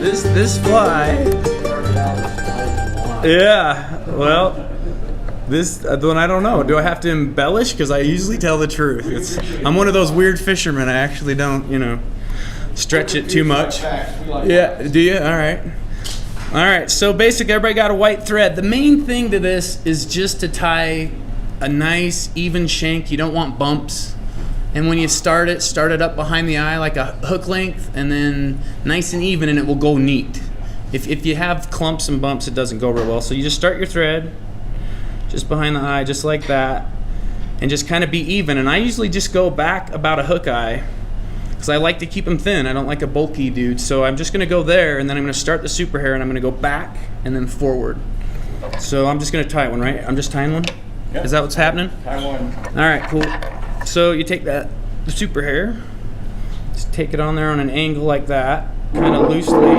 this fly. Yeah, well, this one I don't know. Do I have to embellish? Because I usually tell the truth. I'm one of those weird fishermen. I actually don't, you know, stretch it too much. Yeah, do you? All right. All right, so basically everybody got a white thread. The main thing to this is just to tie a nice even shank. You don't want bumps. And when you start it up behind the eye like a hook length, and then nice and even, and it will go neat. If you have clumps and bumps, it doesn't go real well. So you just start your thread just behind the eye, just like that, and just kind of be even. And I usually just go back about a hook eye, because I like to keep them thin. I don't like a bulky dude. So I'm just gonna go there, and then I'm gonna start the super hair, and I'm gonna go back and then forward. So I'm just gonna tie one, right? I'm just tying one? Yep. Is that what's happening? Tie one. All right, cool. So you take the super hair, just take it on there on an angle like that, kind of loosely.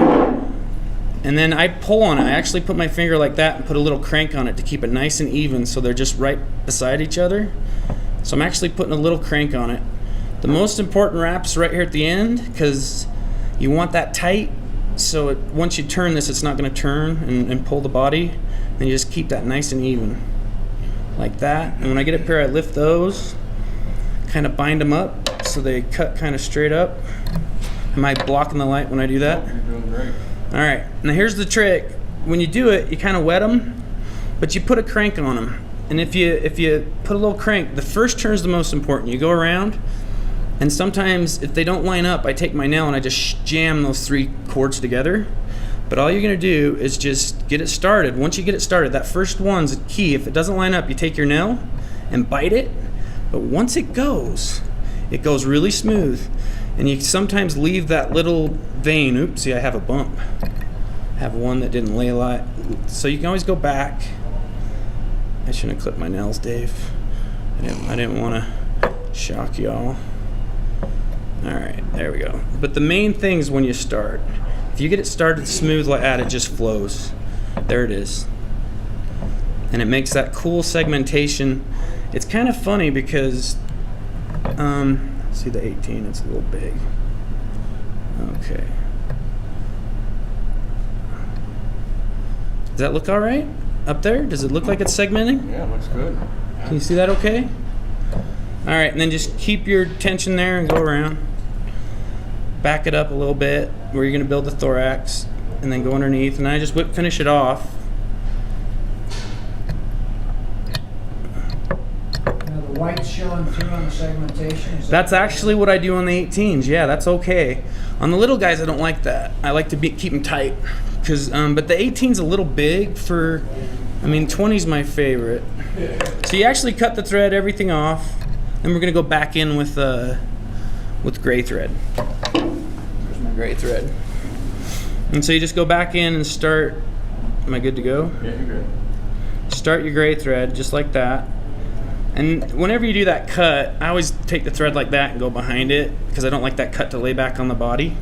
And then I pull on it. I actually put my finger like that and put a little crank on it to keep it nice and even, so they're just right beside each other. So I'm actually putting a little crank on it. The most important wrap's right here at the end, because you want that tight, so once you turn this, it's not going to turn and pull the body. And you just keep that nice and even, like that. And when I get up here, I lift those, kind of bind them up so they cut kind of straight up. Am I blocking the light when I do that? You're doing great. All right, now here's the trick. When you do it, you kind of wet them, but you put a crank on them. And if you put a little crank, the first turn is the most important. You go around, and sometimes if they don't line up, I take my nail and I just jam those 3 cords together. But all you're gonna do is just get it started. Once you get it started, that first one's key. If it doesn't line up, you take your nail and bite it. But once it goes really smooth. And you sometimes leave that little vein. Oops, see, I have a bump. I have one that didn't lay a lot. So you can always go back. I shouldn't have clipped my nails, Dave. I didn't want to shock y'all. All right, there we go. But the main thing is when you start. If you get it started smooth like that, it just flows. There it is. And it makes that cool segmentation. It's kind of funny because, see the 18, it's a little big. Okay. Does that look all right up there? Does it look like it's segmenting? Yeah, it looks good. Can you see that okay? All right, and then just keep your tension there and go around. Back it up a little bit where you're gonna build the thorax, and then go underneath, and I just finish it off. The white's showing too on the segmentation. That's actually what I do on the 18s. Yeah, that's okay. On the little guys, I don't like that. I like to keep them tight, but the 18's a little big for. I mean, 20's my favorite. So you actually cut the thread, everything off, then we're gonna go back in with gray thread. There's my gray thread. And so you just go back in and start. Am I good to go? Yeah, you're good. Start your gray thread just like that. And whenever you do that cut, I always take the thread like that and go behind it, because I don't like that cut to lay back on the body.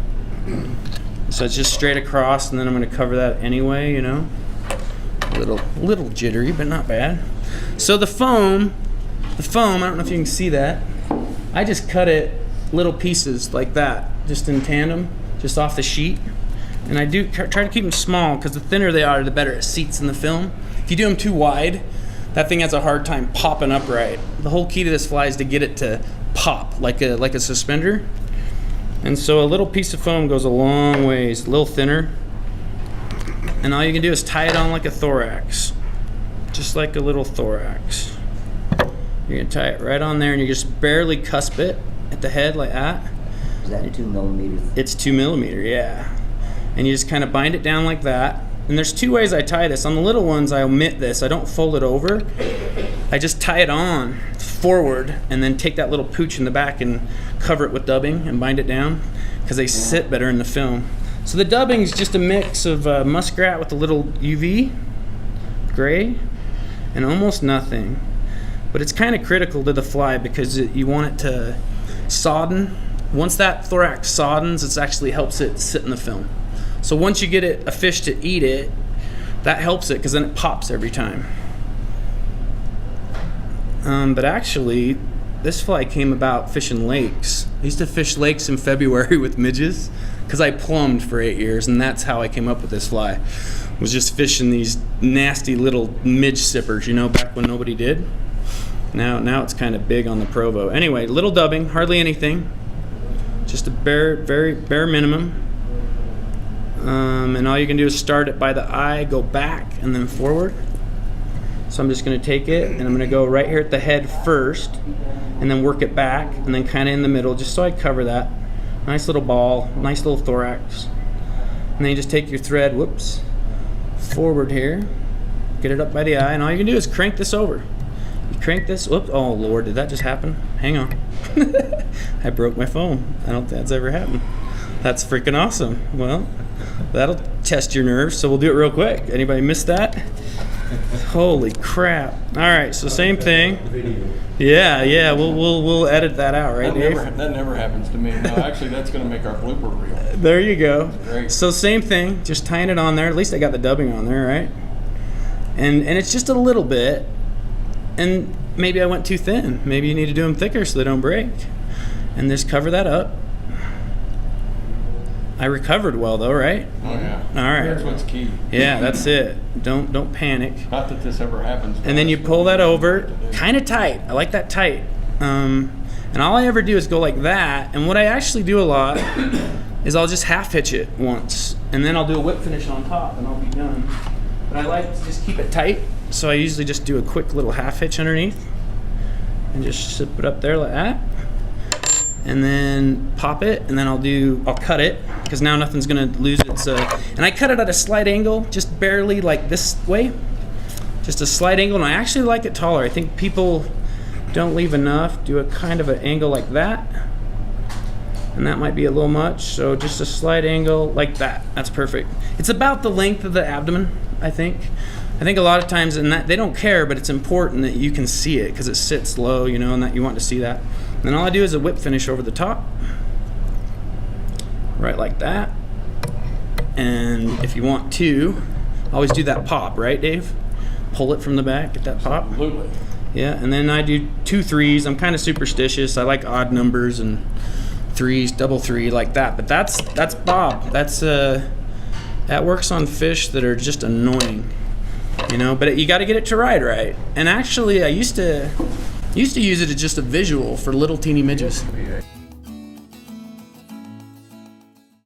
So it's just straight across, and then I'm going to cover that anyway, you know. A little jittery, but not bad. So the foam, I don't know if you can see that. I just cut it little pieces like that, just in tandem, just off the sheet. And I do try to keep them small, because the thinner they are, the better it seats in the film. If you do them too wide, that thing has a hard time popping upright. The whole key to this fly is to get it to pop like a suspender. And so a little piece of foam goes a long ways, a little thinner. And all you can do is tie it on like a thorax, just like a little thorax. You're gonna tie it right on there, and you just barely cusp it at the head like that. Is that 2 millimeters? It's 2 millimeter, yeah. And you just kind of bind it down like that. And there's 2 ways I tie this. On the little ones, I omit this. I don't fold it over. I just tie it on forward and then take that little pooch in the back and cover it with dubbing and bind it down, because they sit better in the film. So the dubbing is just a mix of muskrat with a little UV, gray, and almost nothing. But it's kind of critical to the fly, because you want it to sodden. Once that thorax soddens, it actually helps it sit in the film. So once you get a fish to eat it, that helps it, because then it pops every time. But actually, this fly came about fishing lakes. I used to fish lakes in February with midges, because I plumbed for 8 years, and that's how I came up with this fly. Was just fishing these nasty little midge sippers, you know, back when nobody did. Now it's kind of big on the Provo. Anyway, little dubbing, hardly anything. Just a very bare minimum. And all you can do is start it by the eye, go back, and then forward. So I'm just going to take it, and I'm going to go right here at the head first, and then work it back, and then kind of in the middle, just so I cover that. Nice little ball, nice little thorax. And then you just take your thread, whoops, forward here, get it up by the eye, and all you can do is crank this over. You crank this, whoops, oh Lord, did that just happen? Hang on. I broke my phone. I don't think that's ever happened. That's freaking awesome. Well, that'll test your nerves, so we'll do it real quick. Anybody missed that? Holy crap. All right, so same thing. Yeah, we'll edit that out, right, Dave? That never happens to me. No, actually, that's going to make our blooper reel. There you go. Great. So same thing, just tying it on there. At least I got the dubbing on there, right? And it's just a little bit. And maybe I went too thin. Maybe you need to do them thicker so they don't break. And just cover that up. I recovered well though, right? Oh yeah. All right. That's what's key. Yeah, that's it. Don't panic. Not that this ever happens. And then you pull that over, kind of tight. I like that tight. And all I ever do is go like that. And what I actually do a lot is I'll just half hitch it once, and then I'll do a whip finish on top, and I'll be done. But I like to just keep it tight, so I usually just do a quick little half hitch underneath, and just zip it up there like that. And then pop it, and then I'll cut it, because now nothing's gonna lose its, and I cut it at a slight angle, just barely like this way, just a slight angle, and I actually like it taller. I think people don't leave enough, do a kind of an angle like that, and that might be a little much, so just a slight angle like that, that's perfect. It's about the length of the abdomen, I think. I think a lot of times in that, they don't care, but it's important that you can see it, because it sits low, you know, and that you want to see that. Then all I do is a whip finish over the top, right like that. And if you want to, always do that pop, right, Dave? Pull it from the back, get that pop. Absolutely. Yeah, and then I do 2 threes. I'm kind of superstitious. I like odd numbers and threes, double three, like that. But that's Bob. That's that works on fish that are just annoying, you know. But you got to get it to ride right. And actually, I used to use it as just a visual for little teeny midges.